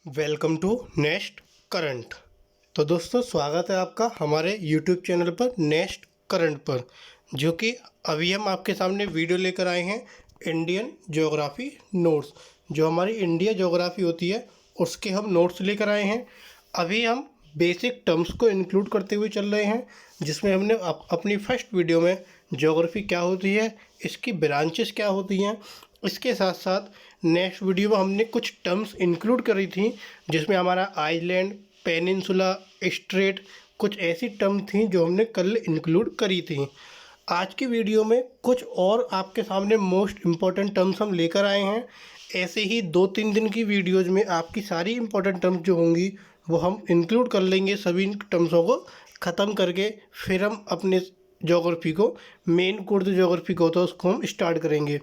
Welcome to next current. तो दोस्तों स्वागत है आपका हमारे यूट्यूब चैनल पर नेक्स्ट करंट पर, जो कि अभी हम आपके सामने वीडियो लेकर आए हैं इंडियन ज्योग्राफी नोट्स। जो हमारी इंडिया ज्योग्राफी होती है उसके हम नोट्स लेकर आए हैं। अभी हम बेसिक टर्म्स को इंक्लूड करते हुए चल रहे हैं, जिसमें हमने अपनी फर्स्ट वीडियो में ज्योग्राफी क्या होती है, इसकी ब्रांचेस क्या होती हैं, इसके साथ साथ नेक्स्ट वीडियो में हमने कुछ टर्म्स इंक्लूड करी थी, जिसमें हमारा आइलैंड, पेनिनसुला, स्ट्रेट, कुछ ऐसी टर्म थी जो हमने कल इंक्लूड करी थी। आज की वीडियो में कुछ और आपके सामने मोस्ट इम्पॉर्टेंट टर्म्स हम लेकर आए हैं। ऐसे ही 2-3 दिन की वीडियोज़ में आपकी सारी इम्पोर्टेंट टर्म्स जो होंगी वो हम इंक्लूड कर लेंगे। सभी टर्म्सों को ख़त्म करके फिर हम अपने ज्योग्राफी को, मेन कोर्स जो ज्योग्राफी का होता है उसको हम स्टार्ट करेंगे।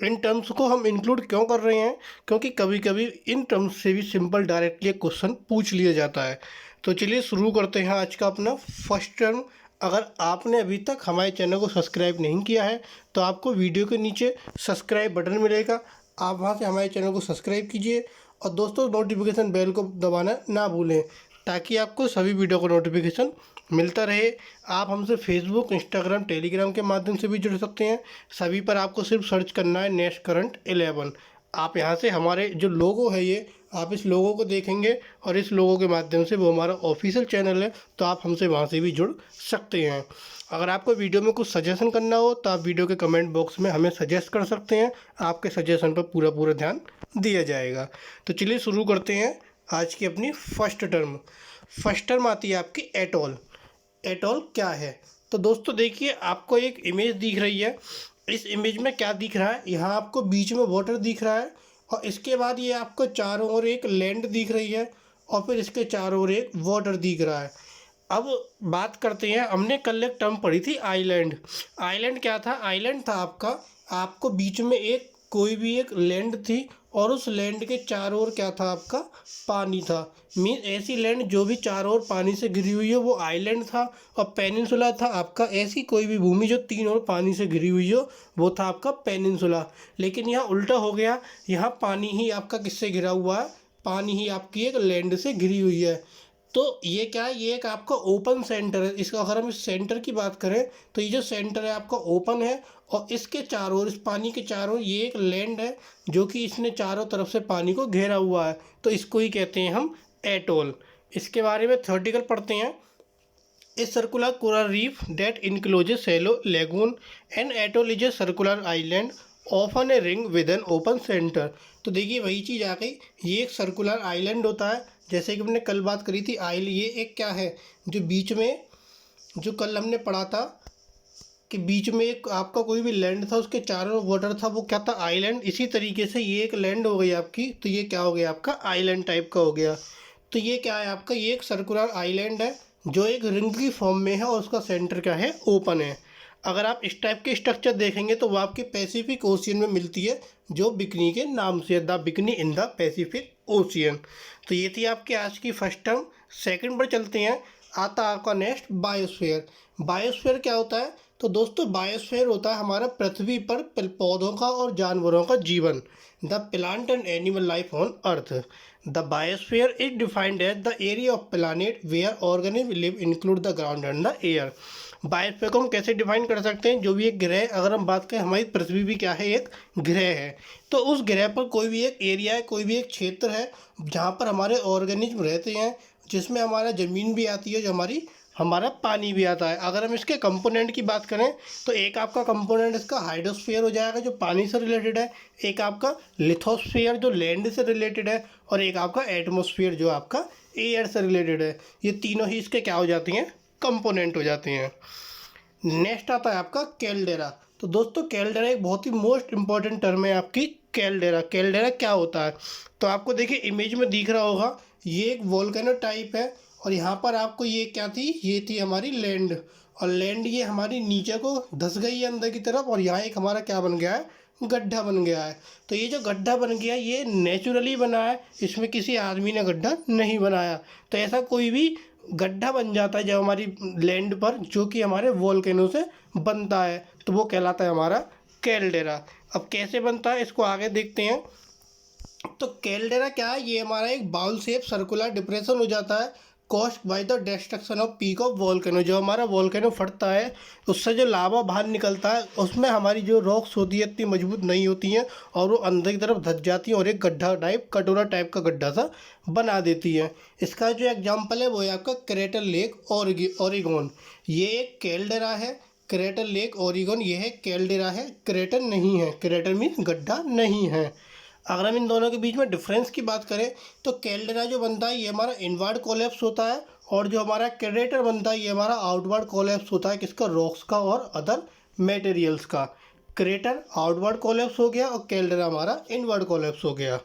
इन टर्म्स को हम इंक्लूड क्यों कर रहे हैं? क्योंकि कभी कभी इन टर्म्स से भी सिंपल डायरेक्टली एक क्वेश्चन पूछ लिया जाता है। तो चलिए शुरू करते हैं आज का अपना फर्स्ट टर्म। अगर आपने अभी तक हमारे चैनल को सब्सक्राइब नहीं किया है तो आपको वीडियो के नीचे सब्सक्राइब बटन मिलेगा, आप वहां से हमारे चैनल को सब्सक्राइब कीजिए। और दोस्तों नोटिफिकेशन बेल को दबाना ना भूलें, ताकि आपको सभी वीडियो का नोटिफिकेशन मिलता रहे। आप हमसे फेसबुक, इंस्टाग्राम, टेलीग्राम के माध्यम से भी जुड़ सकते हैं। सभी पर आपको सिर्फ सर्च करना है नेक्स्ट करंट 11। आप यहाँ से हमारे जो लोगो है ये, आप इस लोगो को देखेंगे और इस लोगो के माध्यम से, वो हमारा ऑफिशियल चैनल है, तो आप हमसे वहाँ से भी जुड़ सकते हैं। अगर आपको वीडियो में कुछ सजेशन करना हो तो आप वीडियो के कमेंट बॉक्स में हमें सजेस्ट कर सकते हैं। आपके सजेशन पर पूरा ध्यान दिया जाएगा। तो चलिए शुरू करते हैं आज की अपनी फर्स्ट टर्म। फर्स्ट टर्म आती है आपकी एटॉल। एटॉल क्या है? तो दोस्तों देखिए, आपको एक इमेज दिख रही है। इस इमेज में क्या दिख रहा है? यहाँ आपको बीच में वाटर दिख रहा है और इसके बाद ये आपको चारों ओर एक लैंड दिख रही है और फिर इसके चारों ओर एक वाटर दिख रहा है। अब बात करते हैं, हमने कल एक टर्म पढ़ी थी आइलैंड। आइलैंड क्या था? आइलैंड था आपको बीच में एक कोई भी एक लैंड थी और उस लैंड के चारों ओर क्या था? आपका पानी था। मीन ऐसी लैंड जो भी चारों ओर पानी से घिरी हुई है वो आइलैंड था। और पेनिनसुला था आपका ऐसी कोई भी भूमि जो तीन ओर पानी से घिरी हुई हो, वो था आपका पेनिनसुला। लेकिन यहाँ उल्टा हो गया, यहाँ पानी ही आपका किससे घिरा हुआ है? पानी ही आपकी एक लैंड से घिरी हुई है। तो ये क्या है? ये एक आपका ओपन सेंटर है। इसका अगर हम इस सेंटर की बात करें तो ये जो सेंटर है आपका ओपन है और इसके चारों ओर, इस पानी के चारों ओर ये एक लैंड है जो कि इसने चारों तरफ से पानी को घेरा हुआ है। तो इसको ही कहते हैं हम एटोल। इसके बारे में थ्योरेटिकल पढ़ते हैं। A circular coral reef that encloses shallow lagoon and atoll is a circular island often a ring with an open center। तो देखिए वही चीज़ आ गई। ये एक सर्कुलर आइलैंड होता है, जैसे कि हमने कल बात करी थी। ये एक क्या है, जो बीच में, जो कल हमने पढ़ा था कि बीच में एक आपका कोई भी लैंड था, उसके चारों वाटर था, वो क्या था? आइलैंड। इसी तरीके से ये एक लैंड हो गई आपकी, तो ये क्या हो गया? आपका आइलैंड टाइप का हो गया। तो ये क्या है आपका? ये एक सर्कुलर आइलैंड है जो एक रिंग की फॉर्म में है और उसका सेंटर क्या है? ओपन है। अगर आप इस टाइप के स्ट्रक्चर देखेंगे तो वो आपके पैसिफिक ओशियन में मिलती है, जो बिकनी के नाम से, the bikini in the Pacific ocean. तो ये थी आपकी आज की फर्स्ट टर्म। सेकंड पर चलते हैं। आता है आपका नेक्स्ट बायोस्फीयर। बायोस्फीयर क्या होता है? तो दोस्तों बायोस्फीयर होता है हमारा पृथ्वी पर पौधों का और जानवरों का जीवन, the plant and animal life on earth. The biosphere is defined as the area of planet where organism live include the ground and the air. Biosphere को हम कैसे डिफाइन कर सकते हैं? जो भी एक ग्रह, अगर हम बात करें, हमारी पृथ्वी भी क्या है? एक ग्रह है। तो उस ग्रह पर कोई भी एक एरिया है, कोई भी एक क्षेत्र है जहाँ पर हमारे ऑर्गेनिज्म रहते हैं, जिसमें हमारा ज़मीन भी आती है, जो हमारा पानी भी आता है। अगर हम इसके कंपोनेंट की बात करें तो एक आपका कंपोनेंट इसका हाइड्रोस्फीयर हो जाएगा, जो पानी से रिलेटेड है। एक आपका लिथोस्फीयर जो लैंड से रिलेटेड है, और एक आपका एटमोस्फीयर जो आपका एयर से रिलेटेड है। ये तीनों ही इसके क्या हो जाती हैं? कंपोनेंट हो जाते हैं। नेक्स्ट आता है आपका कैल्डेरा। तो दोस्तों कैल्डेरा एक बहुत ही मोस्ट इंपॉर्टेंट टर्म है आपकी। कैल्डेरा, कैल्डेरा क्या होता है? तो आपको देखिए इमेज में दिख रहा होगा, ये एक वोल्केनो टाइप है और यहाँ पर आपको ये क्या थी? ये थी हमारी लैंड। और लैंड ये हमारी नीचे को धस गई है अंदर की तरफ, और यहाँ एक हमारा क्या बन गया है? गड्ढा बन गया है। तो ये जो गड्ढा बन गया ये नेचुरली बना है, इसमें किसी आदमी ने गड्ढा नहीं बनाया। तो ऐसा कोई भी गड्ढा बन जाता है जब हमारी लैंड पर, जो कि हमारे वोल्केनो से बनता है, तो वो कहलाता है हमारा कैल्डेरा। अब कैसे बनता है इसको आगे देखते हैं। तो कैल्डेरा क्या है, ये हमारा एक बाउल शेप सर्कुलर डिप्रेशन हो जाता है caused by the destruction off peak of volcano. जो हमारा वोल्केनो फटता है उससे जो लावा बाहर निकलता है उसमें हमारी जो रॉक्स होती है इतनी मजबूत नहीं होती हैं और वो अंदर की तरफ धस जाती हैं और एक गड्ढा टाइप, कटोरा टाइप का गड्ढा सा बना देती है। इसका जो एग्जाम्पल है वो है आपका क्रेटर लेक ओरिगोन। ये एक कैल्डेरा है। क्रेटर लेक ओरिगोन ये है, कैल्डेरा है, क्रेटर नहीं है। क्रेटर मीन्स गड्ढा नहीं है। अगर हम इन दोनों के बीच में डिफरेंस की बात करें तो कैल्डेरा जो बनता है ये हमारा इनवर्ड कोलैप्स होता है और जो हमारा क्रेटर बनता है ये हमारा आउटवर्ड कोलैप्स होता है। किसका? रॉक्स का और अदर मटेरियल्स का। क्रेटर आउटवर्ड कोलैप्स हो गया और कैल्डेरा हमारा इनवर्ड कोलैप्स हो गया।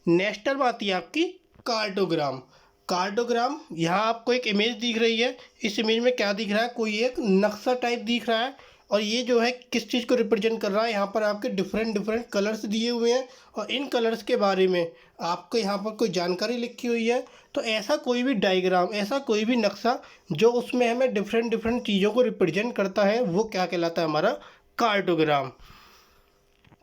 नेक्स्ट टर्म आती है आपकी कार्टोग्राम। कार्टोग्राम, यहाँ आपको एक इमेज दिख रही है। इस इमेज में क्या दिख रहा है? कोई एक नक्शा टाइप दिख रहा है और ये जो है किस चीज़ को रिप्रेजेंट कर रहा है? यहाँ पर आपके डिफरेंट डिफरेंट कलर्स दिए हुए हैं और इन कलर्स के बारे में आपको यहाँ पर कोई जानकारी लिखी हुई है। तो ऐसा कोई भी डायग्राम, ऐसा कोई भी नक्शा जो उसमें हमें डिफरेंट डिफरेंट चीज़ों को रिप्रेजेंट करता है वो क्या कहलाता है? हमारा कार्टोग्राम।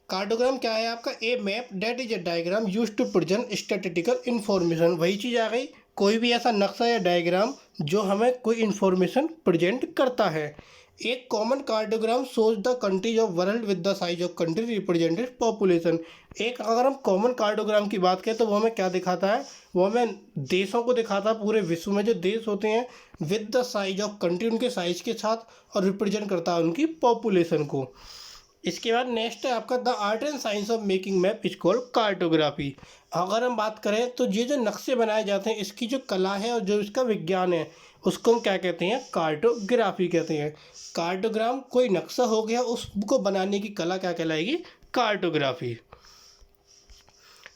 कार्टोग्राम क्या है आपका? A map that is a diagram use to present statistical information. वही चीज़ आ गई, कोई भी ऐसा नक्शा या डायग्राम जो हमें कोई इन्फॉर्मेशन प्रेजेंट करता है। एक common cartogram shows the countries of world with the size of country represented population. एक अगर हम कॉमन कार्टोग्राम की बात करें तो वो हमें क्या दिखाता है? वो हमें देशों को दिखाता है, पूरे विश्व में जो देश होते हैं with the size of country, उनके साइज के साथ, और रिप्रेजेंट करता है उनकी पॉपुलेशन को। इसके बाद नेक्स्ट है आपका the art and science of making map is called cartography. अगर हम बात करें तो ये जो नक्शे बनाए जाते हैं इसकी जो कला है और जो इसका विज्ञान है उसको हम क्या कहते हैं? कार्टोग्राफी कहते हैं। कार्टोग्राम कोई नक्शा हो गया, उसको बनाने की कला क्या कहलाएगी? कार्टोग्राफी।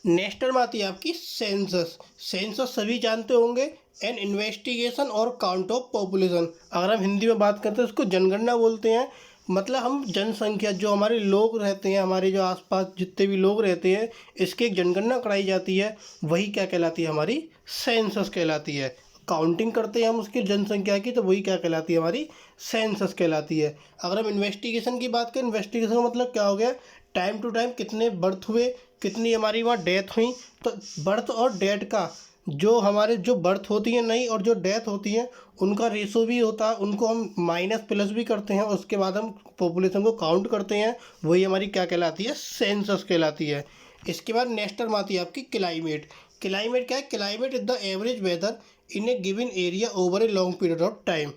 नेक्स्ट टर्म आती है आपकी सेंसस। सेंसस सभी जानते होंगे, एन इन्वेस्टिगेशन और काउंट ऑफ पॉपुलेशन। अगर हम हिंदी में बात करते हैं उसको जनगणना बोलते हैं। मतलब हम जनसंख्या, जो हमारे लोग रहते हैं, हमारे जो आसपास जितने भी लोग रहते हैं, इसकी एक जनगणना कराई जाती है, वही क्या कहलाती है? हमारी सेंसस कहलाती है। काउंटिंग करते हैं हम उसकी जनसंख्या की, तो वही क्या कहलाती है? हमारी सेंसस कहलाती है। अगर हम इन्वेस्टिगेशन की बात करें, इन्वेस्टिगेशन का मतलब क्या हो गया? टाइम टू टाइम कितने बर्थ हुए, कितनी हमारी वहाँ डेथ हुई। तो बर्थ और डेथ का जो हमारे जो बर्थ होती है नई और जो डेथ होती है उनका रेशो भी होता है, उनको हम माइनस प्लस भी करते हैं, उसके बाद हम पॉपुलेशन को काउंट करते हैं, वही हमारी क्या कहलाती है? सेंसस कहलाती है। इसके बाद नेक्स्ट टर्म आती है आपकी क्लाइमेट। क्लाइमेट क्या है? Climate is the average weather in a given area over a long period of time.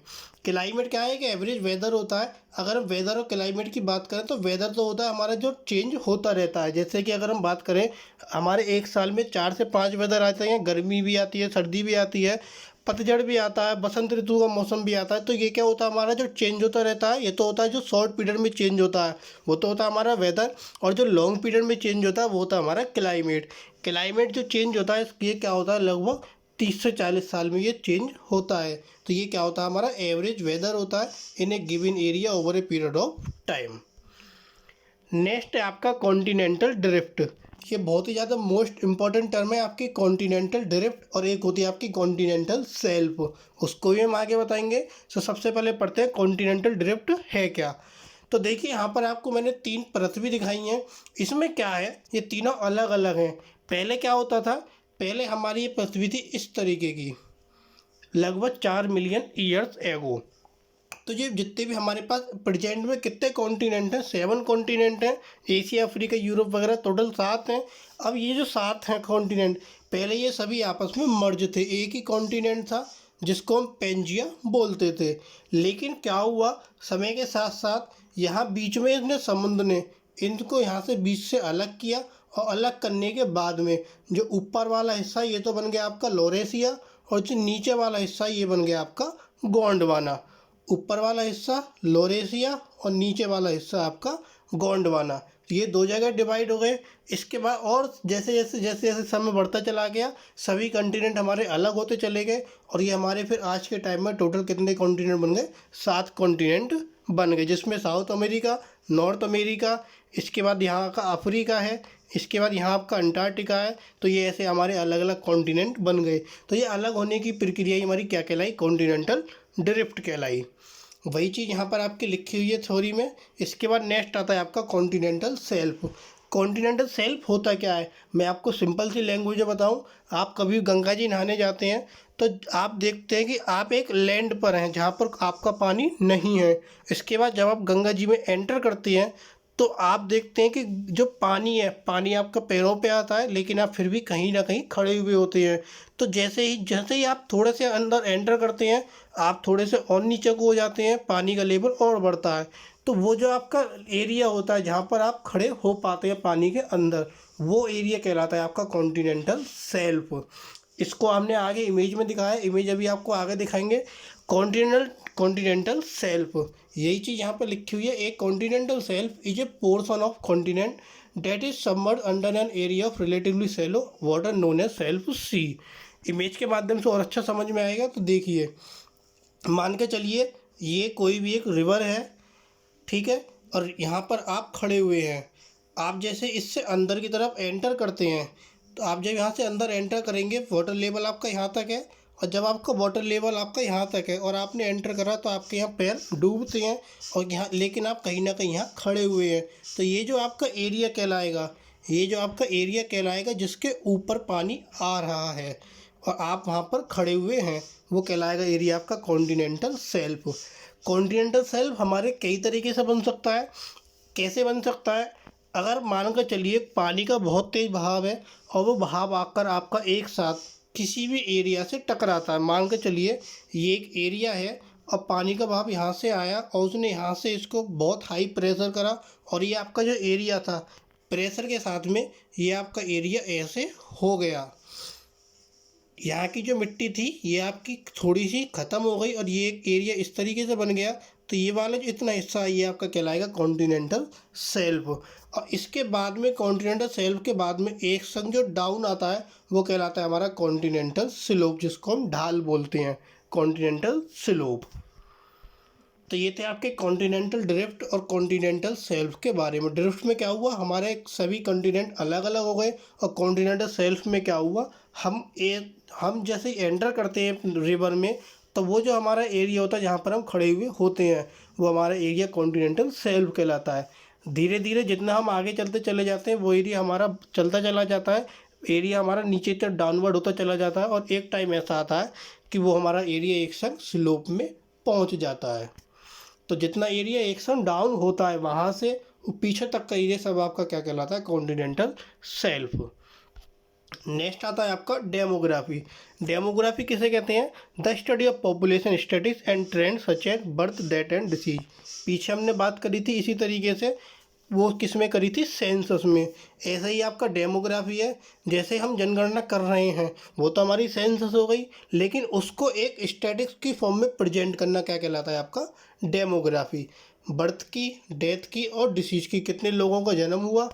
Climate क्या है? कि एवरेज वेदर होता है। अगर हम वेदर और क्लाइमेट की बात करें तो वेदर तो होता है हमारा जो चेंज होता रहता है। जैसे कि अगर हम बात करें, हमारे एक साल में 4 से 5 वेदर आते हैं। गर्मी भी आती है, सर्दी भी आती है, पतझड़ भी आता है, बसंत ऋतु का मौसम भी आता है। तो ये क्या होता है? हमारा जो चेंज होता रहता है, ये तो होता है जो शॉर्ट पीरियड में चेंज होता है, वो तो होता है हमारा वेदर। और जो लॉन्ग पीरियड में चेंज होता है वो होता है हमारा क्लाइमेट। क्लाइमेट जो चेंज होता है ये क्या होता है? लगभग 30 से 40 साल में ये चेंज होता है। तो ये क्या होता है? हमारा एवरेज वेदर होता है in a given area over a period of time. Next है आपका कॉन्टिनेंटल ड्रिफ्ट। ये बहुत ही ज़्यादा मोस्ट इंपॉर्टेंट टर्म है आपकी, कॉन्टिनेंटल ड्रिफ्ट। और एक होती है आपकी कॉन्टिनेंटल शेल्फ, उसको भी हम आगे बताएंगे। तो सबसे पहले पढ़ते हैं कॉन्टिनेंटल ड्रिफ्ट है क्या। तो देखिए यहाँ पर आपको मैंने 3 पृथ्वी दिखाई हैं। इसमें क्या है? ये तीनों अलग अलग हैं। पहले क्या होता था? पहले हमारी ये पृथ्वी थी इस तरीके की, लगभग 4 मिलियन ईयर्स एगो। तो ये जितने भी हमारे पास प्रेजेंट में कितने कॉन्टिनेंट हैं? 7 कॉन्टिनेंट हैं। एशिया, अफ्रीका, यूरोप वगैरह टोटल 7 हैं। अब ये जो 7 हैं कॉन्टिनेंट, पहले ये सभी आपस में मर्ज थे, एक ही कॉन्टिनेंट था जिसको हम पेंजिया बोलते थे। लेकिन क्या हुआ? समय के साथ साथ यहाँ बीच में इसने समुद्र ने इनको यहाँ से बीच से अलग किया, और अलग करने के बाद में जो ऊपर वाला हिस्सा ये तो बन गया आपका लॉरेशिया, और जो नीचे वाला हिस्सा ये बन गया आपका गोंडवाना। ऊपर वाला हिस्सा लॉरेशिया और नीचे वाला हिस्सा आपका गोंडवाना। तो ये 2 जगह डिवाइड हो गए। इसके बाद और जैसे जैसे जैसे जैसे समय बढ़ता चला गया, सभी कंटिनेंट हमारे अलग होते चले गए, और ये हमारे फिर आज के टाइम में टोटल कितने कॉन्टिनेंट बन गए? 7 कॉन्टिनेंट बन गए, जिसमें साउथ अमेरिका, नॉर्थ अमेरिका, इसके बाद यहाँ का अफ्रीका है, इसके बाद यहाँ आपका अंटार्कटिका है। तो ये ऐसे हमारे अलग अलग कॉन्टिनेंट बन गए। तो ये अलग होने की प्रक्रिया ही हमारी क्या कहलाई? कॉन्टिनेंटल ड्रिफ्ट कहलाई। वही चीज़ यहाँ पर आपकी लिखी हुई है थ्योरी में। इसके बाद नेक्स्ट आता है आपका कॉन्टिनेंटल शेल्फ। कॉन्टिनेंटल शेल्फ होता क्या है, मैं आपको सिंपल सी लैंग्वेज में बताऊं। आप कभी गंगा जी नहाने जाते हैं तो आप देखते हैं कि आप एक लैंड पर हैं जहाँ पर आपका पानी नहीं है। इसके बाद जब आप गंगा जी में एंटर करते हैं तो आप देखते हैं कि जो पानी है, पानी आपका पैरों पे आता है, लेकिन आप फिर भी कहीं ना कहीं खड़े हुए होते हैं। तो जैसे ही आप थोड़े से अंदर एंटर करते हैं, आप थोड़े से और नीचे को हो जाते हैं, पानी का लेवल और बढ़ता है। तो वो जो आपका एरिया होता है जहाँ पर आप खड़े हो पाते हैं पानी के अंदर, वो एरिया कहलाता है आपका कॉन्टिनेंटल शेल्फ। इसको हमने आगे इमेज में दिखाया, इमेज अभी आपको आगे दिखाएंगे। कॉन्टिनेंटल शेल्फ, यही चीज़ यहाँ पर लिखी हुई है। A continental shelf is a portion of continent that is submerge under an area of relatively shallow water known as shelf sea. Image के माध्यम से और अच्छा समझ में आएगा। तो देखिए, मान के चलिए ये कोई भी एक रिवर है, ठीक है, और यहाँ पर आप खड़े हुए हैं। आप जैसे इससे अंदर की तरफ एंटर करते हैं, तो आप जब यहाँ से अंदर एंटर करेंगे, वाटर लेवल आपका यहाँ तक है, और जब आपका वाटर लेवल आपका यहाँ तक है और आपने एंटर करा तो आपके यहाँ पैर डूबते हैं, और यहाँ लेकिन आप कहीं ना कहीं यहाँ खड़े हुए हैं। तो ये जो आपका एरिया कहलाएगा, ये जो आपका एरिया कहलाएगा जिसके ऊपर पानी आ रहा है और आप वहाँ पर खड़े हुए हैं, वो कहलाएगा एरिया आपका कॉन्टिनेंटल शेल्फ। कॉन्टिनेंटल शेल्फ हमारे कई तरीके से बन सकता है। कैसे बन सकता है, अगर मान कर चलिए पानी का बहुत तेज़ बहाव है और वो बहाव आकर आपका एक साथ किसी भी एरिया से टकराता है। मान कर चलिए ये एक एरिया है और पानी का बहाव यहाँ से आया और उसने यहाँ से इसको बहुत हाई प्रेशर करा, और ये आपका जो एरिया था प्रेशर के साथ में ये आपका एरिया ऐसे हो गया। यहाँ की जो मिट्टी थी ये आपकी थोड़ी सी ख़त्म हो गई और ये एक एरिया इस तरीके से बन गया। तो ये वाला जो इतना हिस्सा ये आपका कहलाएगा कॉन्टिनेंटल शेल्फ। और इसके बाद में कॉन्टिनेंटल शेल्फ के बाद में एक संग जो डाउन आता है वो कहलाता है हमारा कॉन्टिनेंटल स्लोप, जिसको हम ढाल बोलते हैं, कॉन्टिनेंटल स्लोप। तो ये थे आपके कॉन्टिनेंटल ड्रिफ्ट और कॉन्टिनेंटल शेल्फ के बारे में। ड्रिफ्ट में क्या हुआ, हमारे सभी कॉन्टिनेंट अलग अलग हो गए, और कॉन्टिनेंटल शेल्फ में क्या हुआ, हम जैसे ही एंटर करते हैं रिवर में तो वो जो हमारा एरिया होता है जहाँ पर हम खड़े हुए होते हैं वो हमारा एरिया कॉन्टिनेंटल शेल्फ कहलाता है। धीरे धीरे जितना हम आगे चलते चले जाते हैं वो एरिया हमारा चलता चला जाता है, एरिया हमारा नीचे तक डाउनवर्ड होता चला जाता है, और एक टाइम ऐसा आता है कि वो हमारा एरिया एक संग स्लोप में पहुँच जाता है। तो जितना एरिया एक संग डाउन होता है वहाँ से पीछे तक का एरिया सब आपका क्या कहलाता है, कॉन्टिनेंटल शेल्फ। नेक्स्ट आता है आपका डेमोग्राफी। डेमोग्राफी किसे कहते हैं, the study of population statistics and trend such as birth death and disease. पीछे हमने बात करी थी इसी तरीके से, वो किस में करी थी, सेंसस में। ऐसा ही आपका डेमोग्राफी है, जैसे हम जनगणना कर रहे हैं वो तो हमारी सेंसस हो गई, लेकिन उसको एक स्टैटिस्टिक्स की फॉर्म में प्रेजेंट करना क्या कहलाता है आपका, डेमोग्राफी। बर्थ की, डेथ की और डिसीज की, कितने लोगों का जन्म हुआ,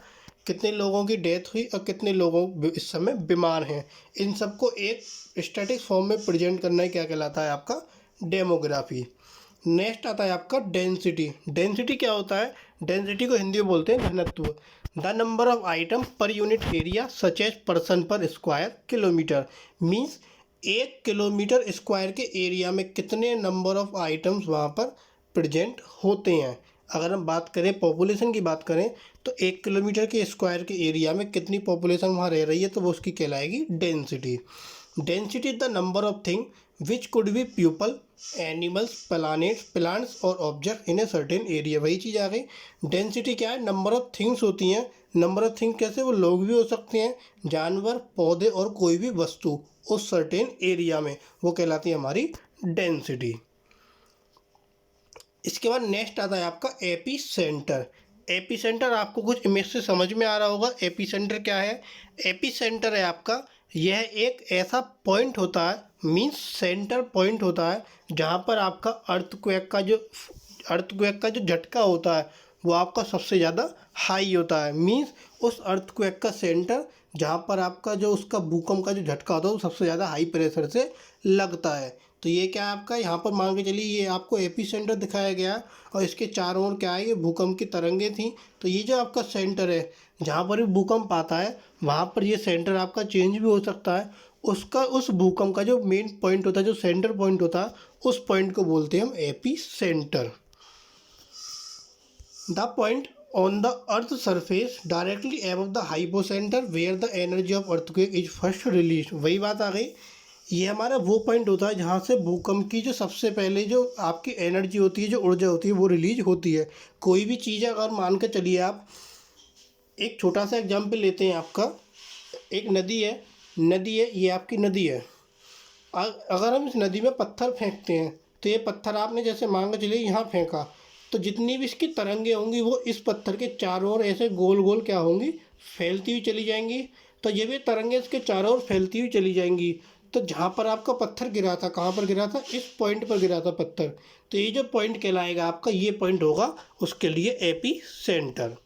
कितने लोगों की डेथ हुई और कितने लोगों इस समय बीमार हैं, इन सबको एक स्टैटिक फॉर्म में प्रेजेंट करना ही क्या कहलाता है आपका, डेमोग्राफी। नेक्स्ट आता है आपका डेंसिटी। डेंसिटी क्या होता है, डेंसिटी को हिंदी में बोलते हैं घनत्व। The number of item per unit area such as person per square kilometre. Means 1 kilometre square के एरिया में कितने नंबर ऑफ आइटम्स वहाँ पर प्रेजेंट होते हैं। अगर हम बात करें पॉपुलेशन की बात करें तो 1 किलोमीटर के स्क्वायर के एरिया में कितनी पॉपुलेशन वहाँ रह रही है तो वो उसकी कहलाएगी density. Density is the number of thing which could be people, animals, plants और object in a certain area. वही चीज़ आ गई। डेंसिटी क्या है, नंबर ऑफ थिंग्स होती हैं। नंबर ऑफ थिंग कैसे, वो लोग भी हो सकते हैं, जानवर, पौधे और कोई भी वस्तु उस सर्टेन एरिया में, वो कहलाती है हमारी डेंसिटी। इसके बाद नेक्स्ट आता है आपका एपी सेंटर। एपी सेंटर आपको कुछ इमेज से समझ में आ रहा होगा। एपी सेंटर क्या है, एपी सेंटर है आपका, यह एक ऐसा पॉइंट होता है, मीन्स सेंटर पॉइंट होता है जहाँ पर आपका अर्थक्वेक का जो झटका होता है वो आपका सबसे ज़्यादा हाई होता है। मीन्स उस अर्थक्वेक का सेंटर जहाँ पर आपका जो उसका भूकंप का जो झटका होता है वो सबसे ज़्यादा हाई प्रेशर से लगता है। तो ये क्या है आपका, यहाँ पर मान के चलिए ये आपको एपी सेंटर दिखाया गया और इसके चारों ओर क्या है, ये भूकंप की तरंगें थी। तो ये जो आपका सेंटर है जहाँ पर भी भूकंप आता है वहाँ पर ये सेंटर आपका चेंज भी हो सकता है। उसका उस भूकंप का जो मेन पॉइंट होता है, जो सेंटर पॉइंट होता है, उस पॉइंट को बोलते हैं हम epicentre. The point on the earth surface directly above the hypocentre where the energy of earthquake is first release. वही बात आ गई, ये हमारा वो पॉइंट होता है जहाँ से भूकंप की जो सबसे पहले जो आपकी एनर्जी होती है, जो ऊर्जा होती है, वो रिलीज होती है। कोई भी चीज़ अगर मान के चलिए, आप एक छोटा सा एग्जाम्पल लेते हैं, आपका एक नदी है, ये आपकी नदी है। अगर हम इस नदी में पत्थर फेंकते हैं, तो ये पत्थर आपने जैसे मान के चलिए यहाँ फेंका, तो जितनी भी इसकी तरंगे होंगी वो इस पत्थर के चारों ओर ऐसे गोल गोल क्या होंगी, फैलती हुई चली जाएंगी। तो ये भी तरंगे इसके चारों ओर फैलती हुई चली जाएंगी। तो जहाँ पर आपका पत्थर गिरा था, कहाँ पर गिरा था, इस पॉइंट पर गिरा था पत्थर, तो ये जो पॉइंट कहलाएगा आपका, ये पॉइंट होगा उसके लिए epicentre.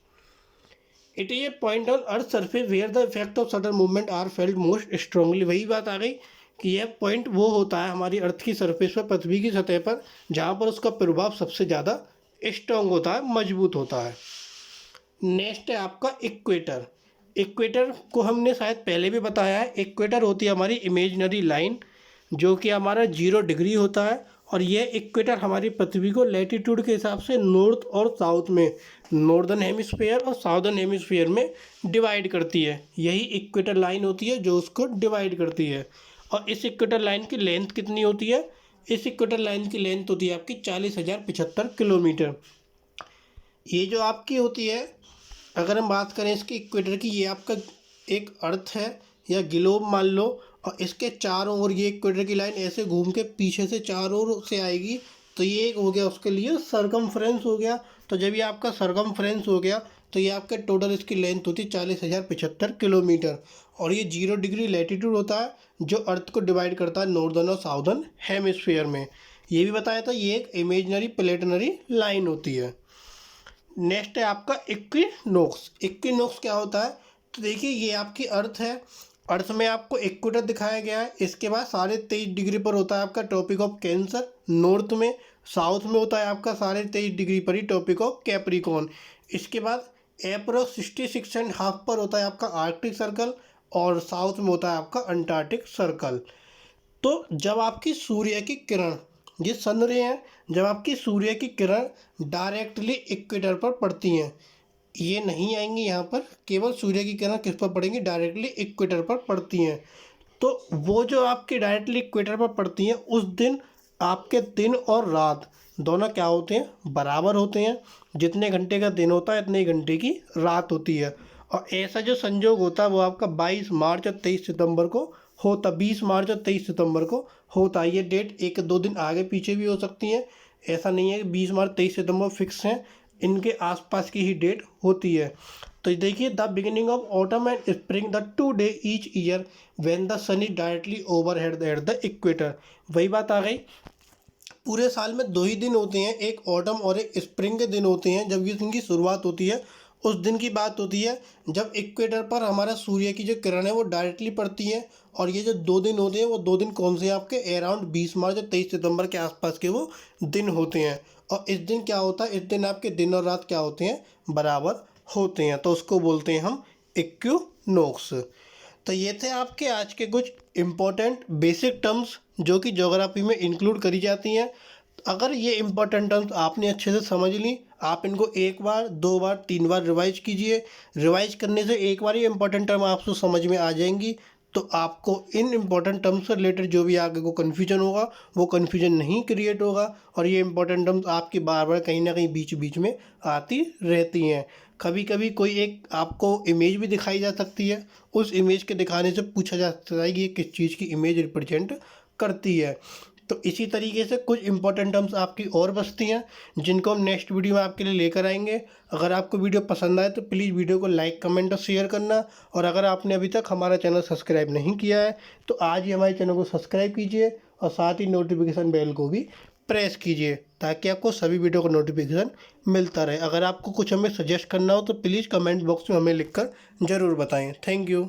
It is a point on earth surface where the effect of sudden movement are felt most strongly. वही बात आ गई कि यह पॉइंट वो होता है हमारी अर्थ की सरफेस पर, पृथ्वी की सतह पर, जहाँ पर उसका प्रभाव सबसे ज़्यादा स्ट्रांग होता है, मजबूत होता है। नेक्स्ट है आपका इक्वेटर। इक्वेटर को हमने शायद पहले भी बताया है। इक्वेटर होती है हमारी इमेजिनरी लाइन, जो कि हमारा 0 डिग्री होता है, और यह इक्वेटर हमारी पृथ्वी को लैटिट्यूड के हिसाब से नॉर्थ और साउथ में, नॉर्दर्न हेमिस्फीयर और साउदर्न हेमिस्फीयर में डिवाइड करती है। यही इक्वेटर लाइन होती है जो उसको डिवाइड करती है। और इस इक्वेटर लाइन की लेंथ कितनी होती है? इस इक्वेटर लाइन की लेंथ होती है आपकी 40,075 किलोमीटर। ये जो आपकी होती है, अगर हम बात करें इसकी इक्वेटर की, ये आपका एक अर्थ है या ग्लोब मान लो, और इसके चारों ओर ये इक्वेटर की लाइन ऐसे घूम के पीछे से चारों ओर से आएगी, तो ये एक हो गया उसके लिए सरकमफ्रेंस हो गया। तो जब ये आपका सरकमफ्रेंस हो गया, तो ये आपके टोटल इसकी लेंथ होती है 40,075 किलोमीटर। और ये 0 डिग्री लैटिट्यूड होता है, जो अर्थ को डिवाइड करता है नॉर्दर्न और साउदर्न हेमिस्फीयर में। ये भी बताया था, ये एक इमेजिनरी प्लेटनरी लाइन होती है। नेक्स्ट है आपका इक्विनोक्स। इक्विनोक्स क्या होता है? तो देखिए, ये आपकी अर्थ है, अर्थ में आपको इक्वेटर दिखाया गया है। इसके बाद 23.5 डिग्री पर होता है आपका ट्रॉपिक ऑफ कैंसर नॉर्थ में, साउथ में होता है आपका 23.5 डिग्री पर ही ट्रॉपिक ऑफ कैप्रिकॉर्न। इसके बाद अप्रोक्स 66.5 पर होता है आपका आर्कटिक सर्कल, और साउथ में होता है आपका अंटार्कटिक सर्कल। तो जब आपकी सूर्य की किरण, ये सन रे हैं, जब आपकी सूर्य की किरण डायरेक्टली इक्वेटर पर पड़ती हैं, ये नहीं आएंगी यहाँ पर, केवल सूर्य की किरण किस पर पड़ेंगी? डायरेक्टली इक्वेटर पर पड़ती हैं। तो वो जो आपके डायरेक्टली इक्वेटर पर पड़ती हैं, उस दिन आपके दिन और रात दोनों क्या होते हैं? बराबर होते हैं। जितने घंटे का दिन होता है, इतने ही घंटे की रात होती है। और ऐसा जो संयोग होता है वो आपका 22 मार्च और 23 सितंबर को होता, 20 मार्च और 23 सितंबर को होता है। ये डेट 1-2 दिन आगे पीछे भी हो सकती हैं, ऐसा नहीं है कि 20 मार्च 23 सितंबर फिक्स हैं, इनके आसपास की ही डेट होती है। तो देखिए, the beginning of autumn and spring the 2 day each year when the sun is directly overhead at the equator. वही बात आ गई, पूरे साल में 2 ही दिन होते हैं, एक ऑटम और एक स्प्रिंग के दिन होते हैं, जब ये इनकी शुरुआत होती है। उस दिन की बात होती है जब इक्वेटर पर हमारा सूर्य की जो किरण है वो डायरेक्टली पड़ती है। और ये जो 2 दिन होते हैं, वो 2 दिन कौन से हैं आपके? अराउंड 20 मार्च और 23 सितंबर के आसपास के वो दिन होते हैं। और इस दिन क्या होता है? इस दिन आपके दिन और रात क्या होते हैं? बराबर होते हैं। तो उसको बोलते हैं हम इक्विनोक्स। तो ये थे आपके आज के कुछ इम्पोर्टेंट बेसिक टर्म्स जो कि ज्योग्राफी में इंक्लूड करी जाती हैं। अगर ये इम्पोर्टेंट टर्म्स आपने अच्छे से समझ ली, आप इनको 1 बार 2 बार 3 बार रिवाइज कीजिए। रिवाइज करने से एक बार ये इम्पोर्टेंट टर्म आपको समझ में आ जाएंगी, तो आपको इन इम्पोर्टेंट टर्म्स से रिलेटेड जो भी आगे को कन्फ्यूजन होगा, वो कन्फ्यूजन नहीं क्रिएट होगा। और ये इम्पोर्टेंट टर्म्स आपकी बार बार कहीं ना कहीं बीच बीच में आती रहती हैं। कभी कभी कोई एक आपको इमेज भी दिखाई जा सकती है, उस इमेज के दिखाने से पूछा जा सकता है कि ये किस चीज़ की इमेज रिप्रेजेंट करती है। तो इसी तरीके से कुछ इंपॉर्टेंट टर्म्स आपकी और बचती हैं, जिनको हम नेक्स्ट वीडियो में आपके लिए लेकर आएंगे। अगर आपको वीडियो पसंद आए तो प्लीज़ वीडियो को लाइक कमेंट और शेयर करना। और अगर आपने अभी तक हमारा चैनल सब्सक्राइब नहीं किया है तो आज ही हमारे चैनल को सब्सक्राइब कीजिए, और साथ ही नोटिफिकेशन बेल को भी प्रेस कीजिए, ताकि आपको सभी वीडियो का नोटिफिकेशन मिलता रहे। अगर आपको कुछ हमें सजेस्ट करना हो तो प्लीज़ कमेंट बॉक्स में हमें लिखकर ज़रूर बताएँ। Thank you.